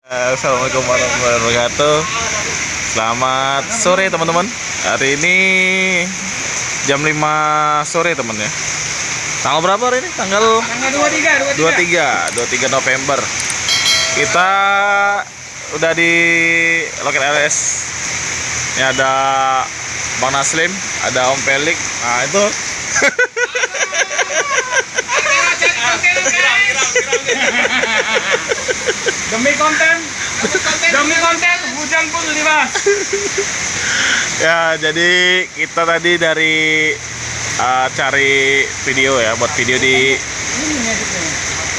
Assalamualaikum warahmatullahi wabarakatuh. Selamat sore teman-teman. Hari ini jam 5 sore teman ya. Tanggal berapa hari ini? Tanggal 23 November. Kita udah di loket LS. Ini ada Bang Naslim, ada Om Pelik. Nah itu demi konten hujan pun Mas. Ya, jadi kita tadi dari cari video ya, buat video di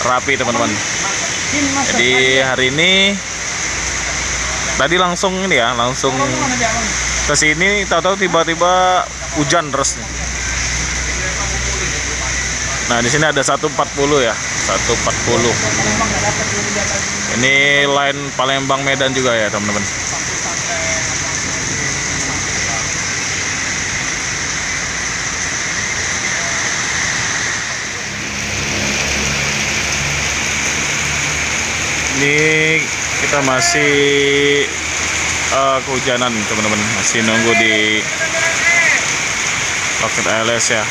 Rapi teman-teman. Jadi hari ini tadi langsung ini ya, langsung ke sini, tahu-tahu tiba-tiba hujan deras nih. Nah, di sini ada 140 ya, 140. Ini line Palembang Medan juga ya, teman-teman. Ini kita masih kehujanan, teman-teman. Masih nunggu di loket ALS ya.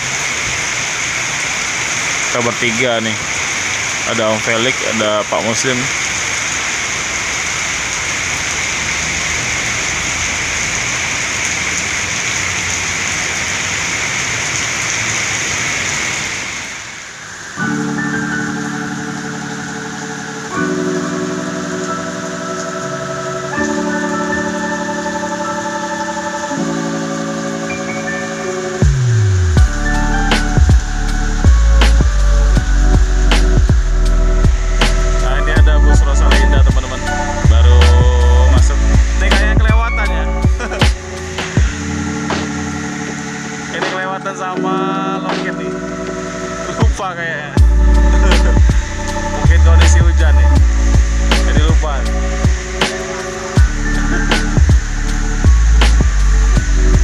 Kita bertiga nih, ada Om Felix, ada Pak Muslim. Sama loket nih, lupa kayaknya. Mungkin kondisi hujan nih, jadi lupa.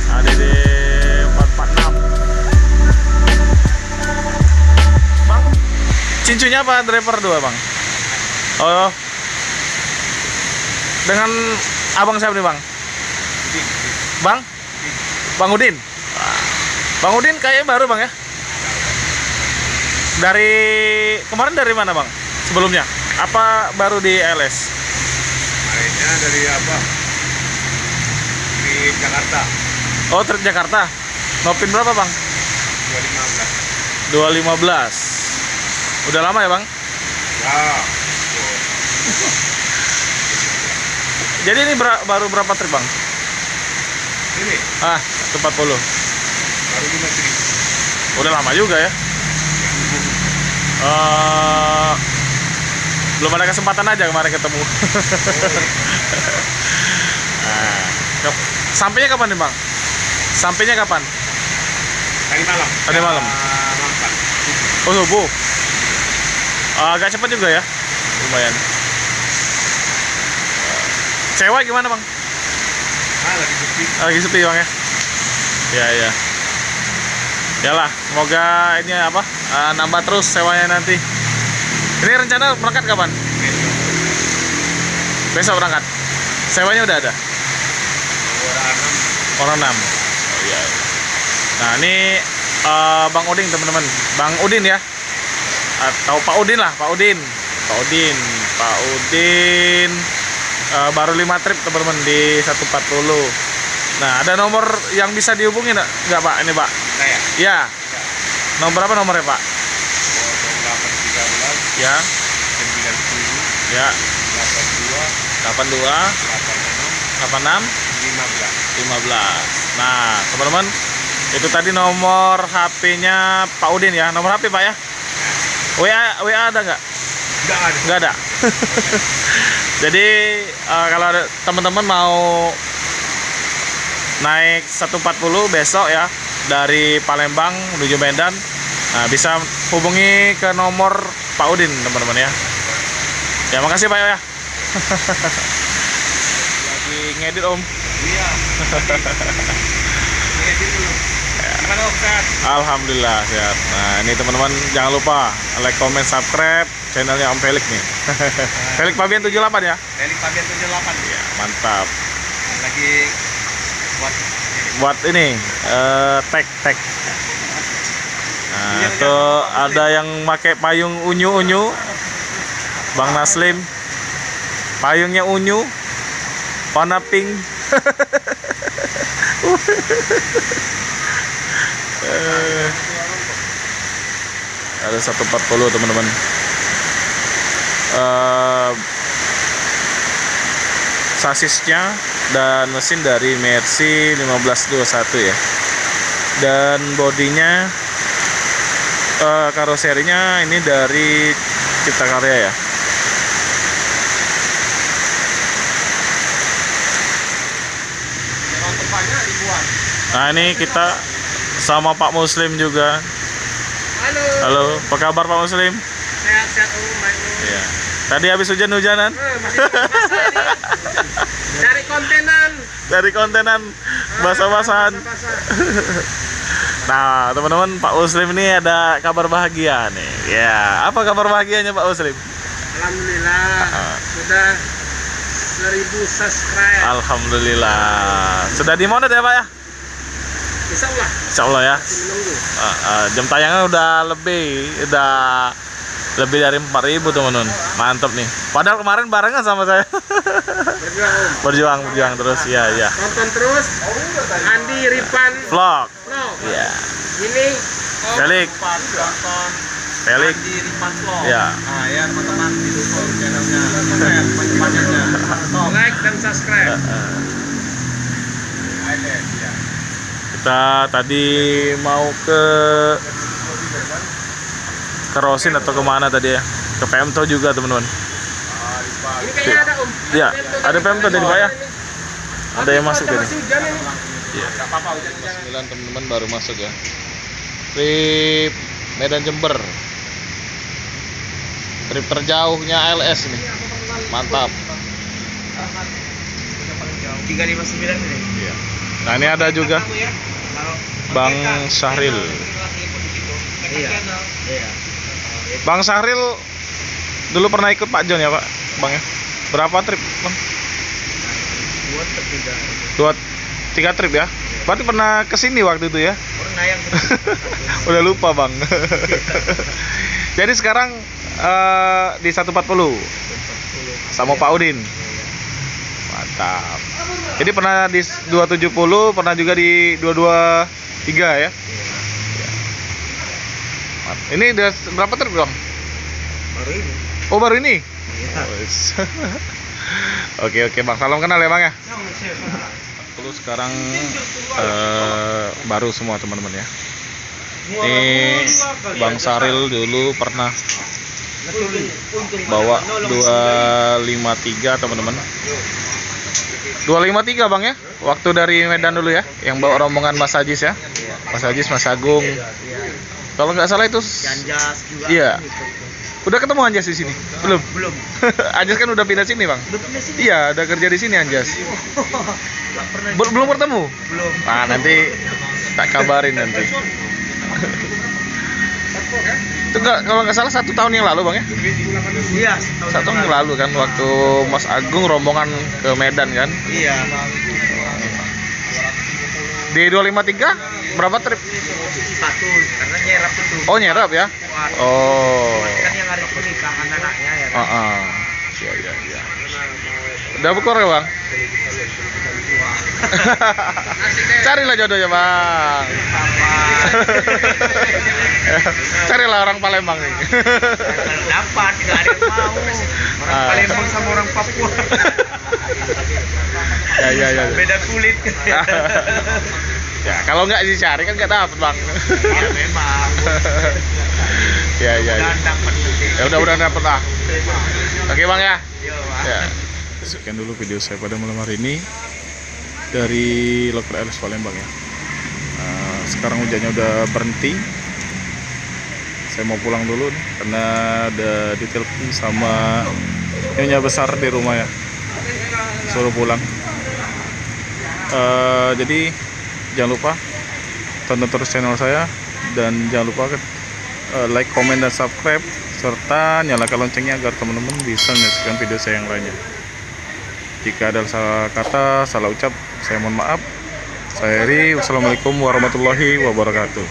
Ada di 446. Bang, cincunya apa driver 2 bang? Oh, dengan abang siapa nih bang? Bang Udin. Bang Udin kayaknya baru bang ya? Dari kemarin dari mana bang? Sebelumnya? Apa baru di LS? Kemarinnya dari apa? Di Jakarta. Oh, trip Jakarta. Nopin berapa bang? 215. Udah lama ya bang? Ya. Jadi ini baru berapa trip bang? Ini 140. baru 5.000. Udah lama juga ya. Belum ada kesempatan aja kemarin ketemu. Sampainya kapan nih bang? Sampainya kapan? Tadi malam. Tadi malam. Oh, subuh. Agak cepat juga ya, lumayan. Sewa gimana bang? Lagi sepi. Lagi sepi bang ya. Ya. Yalah, semoga ini apa nambah terus sewanya nanti. Ini rencana berangkat kapan? Besok berangkat. Sewanya udah ada. Orang 6. Oh iya. Nah ini Bang Udin teman-teman. Bang Udin ya. Atau Pak Udin lah, Pak Udin. Baru 5 trip teman-teman di 140. Nah, ada nomor yang bisa dihubungi nggak Pak? Ini Pak? Saya? Ya. Nomor apa nomornya Pak? 0813 Ya. 97 Ya. 82 82 86 86 15. 15. Nah, teman-teman, itu tadi nomor HP-nya Pak Udin ya. Nomor HP Pak ya? WA ada nggak? Nggak ada. Jadi kalau ada teman-teman mau naik 140 besok ya dari Palembang menuju Medan, nah bisa hubungi ke nomor Pak Udin teman-teman ya. Ya makasih Pak ya. Lagi ngedit Om. Iya. Gimana Om, sehat? Alhamdulillah sehat. Nah ini teman-teman jangan lupa like, comment, subscribe channelnya Om Felix nih. Felix Fabian 78 ya? Felix Fabian 78. Ya, mantap. Lagi buat Buat ini tek. Nah, tuh ada yang pakai payung unyu-unyu. Bang Naslim. Payungnya unyu. Warna pink. Ada 140 teman-teman. Sasisnya dan mesin dari Mercy 1521 ya. Dan bodinya karoserinya ini dari Cipta Karya ya. Nah, ini kita sama Pak Muslim juga. halo. Halo, apa kabar Pak Muslim? Sehat-sehat Om, baik Om. Iya. Tadi habis hujan-hujanan? Masih di basah ini. Cari kontenan. Dari kontenan basah-basahan. Basah-basah. Nah, teman-teman, Pak Muslim ini ada kabar bahagia nih. Ya, apa kabar bahagianya Pak Muslim? Alhamdulillah sudah 1000 subscribe. Alhamdulillah. Sudah di mana ya Pak ya? Insya Allah Insya Allah ya. masih menunggu. Jam tayangnya udah lebih dari 4.000 teman-teman. Mantap nih. Padahal kemarin barengan sama saya. Berjuang Om. berjuang terus. Iya. Tonton terus Andi Ripan Vlog. Vlog. Iya. Ini Om Felix. tonton Felix. Andi Ripan Vlog. Ya. Nah, ya teman-teman didukung channelnya. Ya, panjangnya. Like dan subscribe. Kita tadi mau ke Rosin atau kemana tadi ya? Ke Pemto juga teman-teman. Ini kayaknya ada Om. Iya, ada Pemto dari Pak ya? Ada yang masuk tadi. Masih hujan ini. Iya. Enggak apa-apa hujan-hujan. 9 teman-teman baru masuk ya. Trip Medan Jember. Trip terjauhnya ALS ini. Mantap. 359 ini. Iya. Nah, ini ada juga Bang Syahril. Iya. Bang Syahril dulu pernah ikut Pak John ya Pak? Bang ya? Berapa trip Bang? Buat ketiga. 3 trip ya? Berarti pernah kesini waktu itu ya? Pernah yang Udah lupa Bang. Jadi sekarang di 140 sama Pak Udin. Mantap. Jadi pernah di 270, pernah juga di 223 ya? Ini udah berapa trip Bang? baru ini. Oh, baru ini? Iya. Oke Bang, salam kenal ya Bang ya. Terus sekarang baru semua teman-teman ya. Ini Bang Saril dulu pernah bawa 253 teman-teman. 253 Bang ya. Waktu dari Medan dulu ya, yang bawa rombongan Mas Ajis ya. Mas Ajis, Mas Agung. Kalau nggak salah itu Anjas juga. Iya. Udah ketemu Anjas di sini? Belum. Belum. Anjas kan udah pindah sini, Bang. Udah pindah sini. Iya, udah kerja di sini Anjas. Enggak pernah. Belum ketemu? Belum. Nah, nanti tak kabarin nanti. Itu kalau nggak salah 1 tahun yang lalu, Bang ya? Iya, 1 tahun yang lalu kan waktu Mas Agung rombongan ke Medan kan? Iya. Di 253 berapa trip? 1 karena nyerap itu. Oh, nyerap ya? Oh. Kan yang hari pernikahan anaknya ya kan. Iya. Udah bukur ya, Bang? Carilah jodohnya, Bang. Carilah orang Palembang nih. Kalau dapat nggak ada yang mau. Orang Palembang sama orang Papua. Ya. Beda kulit. Ya, kalau nggak dicari kan nggak dapet, Bang. Ya memang. Ya. Dan dapat. Ya udah dapet lah. Oke, Bang ya. Yo, Bang. Ya. Sekian dulu video saya pada malam hari ini dari Loker RS Palembang ya. Sekarang hujannya udah berhenti. Saya mau pulang dulu nih, karena ada ditelepon sama nyonya besar di rumah ya, suruh pulang. Jadi jangan lupa tonton terus channel saya, dan jangan lupa like, comment, dan subscribe serta nyalakan loncengnya agar teman-teman bisa menyaksikan video saya yang lainnya. Jika ada salah kata, salah ucap, saya mohon maaf. Saya Heri, wassalamualaikum warahmatullahi wabarakatuh.